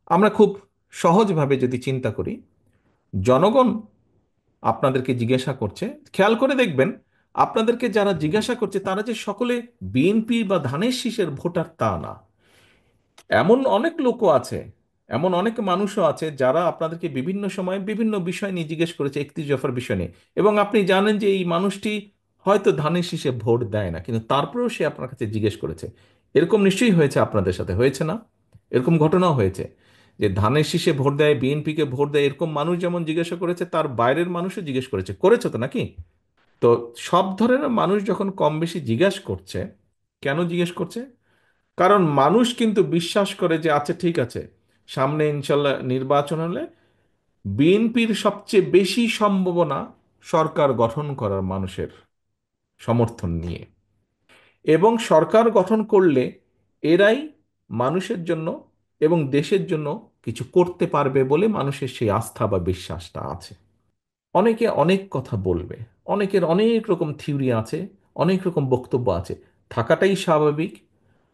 আমরা খুব সহজভাবে যদি চিন্তা করি, জনগণ আপনাদেরকে জিজ্ঞাসা করছে, খেয়াল করে দেখবেন আপনাদেরকে যারা জিজ্ঞাসা করছে তারা যে সকলে বিএনপি বা ধানের শীষের ভোটার তা না। এমন অনেক লোকও আছে, এমন অনেক মানুষও আছে যারা আপনাদেরকে বিভিন্ন সময় বিভিন্ন বিষয় নিয়ে জিজ্ঞেস করেছে, 31 দফার বিষয় নিয়ে। এবং আপনি জানেন যে এই মানুষটি হয়তো ধানের শীষে ভোট দেয় না, কিন্তু তারপরেও সে আপনার কাছে জিজ্ঞেস করেছে। এরকম নিশ্চয়ই হয়েছে, আপনাদের সাথে হয়েছে না? এরকম ঘটনাও হয়েছে যে ধানের শীষে ভোট দেয়, বিএনপিকে ভোট দেয়, এরকম মানুষ যেমন জিজ্ঞাসা করেছে, তার বাইরের মানুষও জিজ্ঞেস করেছে, করেছে তো নাকি? তো সব ধরনের মানুষ যখন কম বেশি জিজ্ঞেস করছে, কেন জিজ্ঞেস করছে? কারণ মানুষ কিন্তু বিশ্বাস করে যে আচ্ছা ঠিক আছে, সামনে ইনশাল্লাহ নির্বাচন হলে বিএনপির সবচেয়ে বেশি সম্ভাবনা সরকার গঠন করার মানুষের সমর্থন নিয়ে, এবং সরকার গঠন করলে এরাই মানুষের জন্য এবং দেশের জন্য কিছু করতে পারবে বলে মানুষের সেই আস্থা বা বিশ্বাসটা আছে। অনেকে অনেক কথা বলবে, অনেকের অনেক রকম থিওরি আছে, অনেক রকম বক্তব্য আছে, থাকাটাই স্বাভাবিক।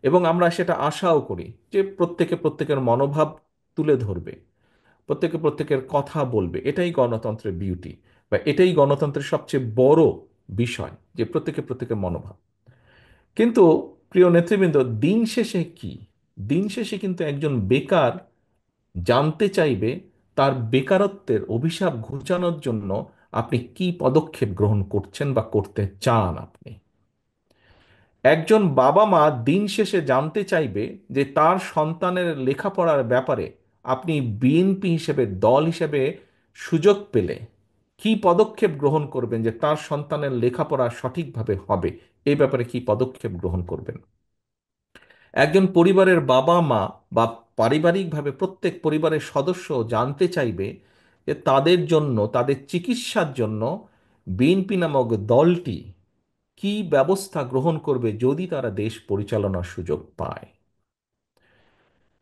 এবং আমরা সেটা আশাও করি যে প্রত্যেকে প্রত্যেকের মনোভাব তুলে ধরবে, প্রত্যেকে প্রত্যেকের কথা বলবে। এটাই গণতন্ত্রের বিউটি, বা এটাই গণতন্ত্রের সবচেয়ে বড় বিষয়, যে প্রত্যেকে প্রত্যেকের মনোভাব। কিন্তু প্রিয় নেতৃবৃন্দ, দিন শেষে কি? দিন শেষে কিন্তু একজন বেকার জানতে চাইবে তার বেকারত্বের অভিশাপ ঘুচানোর জন্য আপনি কি পদক্ষেপ গ্রহণ করছেন বা করতে চান আপনি। একজন বাবা মা দিন শেষে জানতে চাইবে যে তার সন্তানের লেখাপড়ার ব্যাপারে আপনি বিএনপি হিসেবে, দল হিসেবে সুযোগ পেলে কি পদক্ষেপ গ্রহণ করবেন, যে তার সন্তানের লেখাপড়া সঠিকভাবে হবে, এই ব্যাপারে কি পদক্ষেপ গ্রহণ করবেন। একজন পরিবারের বাবা মা বা পারিবারিকভাবে প্রত্যেক পরিবারের সদস্য জানতে চাইবে যে তাদের জন্য, তাদের চিকিৎসার জন্য বিএনপি নামক দলটি কি ব্যবস্থা গ্রহণ করবে যদি তারা দেশ পরিচালনার সুযোগ পায়।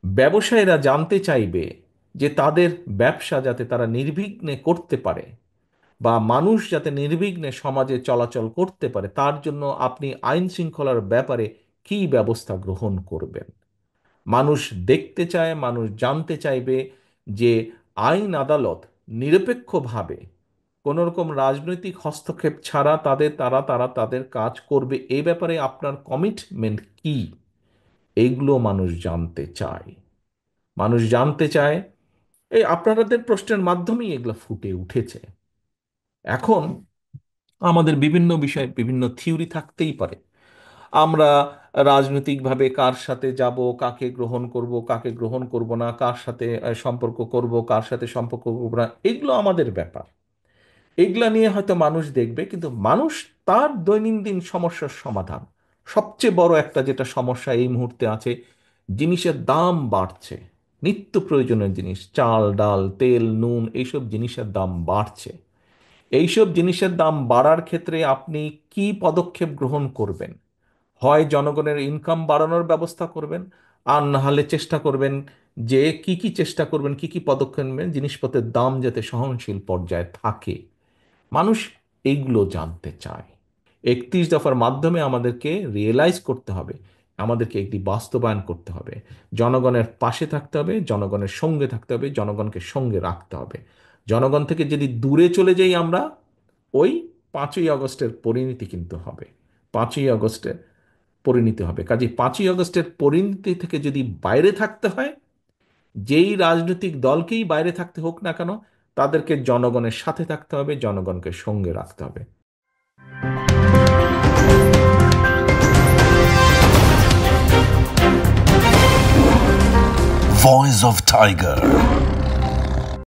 ব্যবসায়ীরা জানতে চাইবে যে তাদের ব্যবসা যাতে তারা নির্বিঘ্নে করতে পারে, বা মানুষ যাতে নির্বিঘ্নে সমাজে চলাচল করতে পারে, তার জন্য আপনি আইন শৃঙ্খলার ব্যাপারে কি ব্যবস্থা গ্রহণ করবেন। মানুষ দেখতে চায়, মানুষ জানতে চাইবে যে আইন আদালত নিরপেক্ষভাবে কোনো রকম রাজনৈতিক হস্তক্ষেপ ছাড়া তারা তাদের কাজ করবে। এই ব্যাপারে আপনার কমিটমেন্ট কি? এইগুলো মানুষ জানতে চায়। মানুষ জানতে চায়, এই আপনাদের প্রশ্নের মাধ্যমেই এগুলো ফুটে উঠেছে। এখন আমাদের বিভিন্ন বিষয়ে বিভিন্ন থিওরি থাকতেই পারে। আমরা রাজনৈতিকভাবে কার সাথে যাব, কাকে গ্রহণ করব, কাকে গ্রহণ করব না, কার সাথে সম্পর্ক করব, কার সাথে সম্পর্ক করব না, এগুলো আমাদের ব্যাপার। এগুলা নিয়ে হয়তো মানুষ দেখবে, কিন্তু মানুষ তার দৈনন্দিন সমস্যার সমাধান, সবচেয়ে বড় একটা যেটা সমস্যা এই মুহূর্তে আছে, জিনিসের দাম বাড়ছে। নিত্য প্রয়োজনীয় জিনিস, চাল ডাল তেল নুন, এইসব জিনিসের দাম বাড়ছে। এইসব জিনিসের দাম বাড়ার ক্ষেত্রে আপনি কি পদক্ষেপ গ্রহণ করবেন? হয় জনগণের ইনকাম বাড়ানোর ব্যবস্থা করবেন, আর না হলে চেষ্টা করবেন যে কি কি চেষ্টা করবেন, কি কি পদক্ষেপ নেবেন জিনিসপত্রের দাম যাতে সহনশীল পর্যায়ে থাকে। মানুষ এইগুলো জানতে চায়। 31 দফার মাধ্যমে আমাদেরকে রিয়েলাইজ করতে হবে, আমাদেরকে একটি বাস্তবায়ন করতে হবে। জনগণের পাশে থাকতে হবে, জনগণের সঙ্গে থাকতে হবে, জনগণকে সঙ্গে রাখতে হবে। জনগণ থেকে যদি দূরে চলে যাই আমরা, ওই 5ই আগস্টের পরিণতি কিন্তু হবে। 5ই আগস্টের পরিণতি হবে। কাজে 5ই আগস্টের পরিণতি থেকে যদি বাইরে থাকতে হয়, যেই রাজনৈতিক দলকেই বাইরে থাকতে হোক না কেন, তাদেরকে জনগণের সাথে থাকতে হবে, জনগণকে সঙ্গে রাখতে হবে। Voice of Tiger.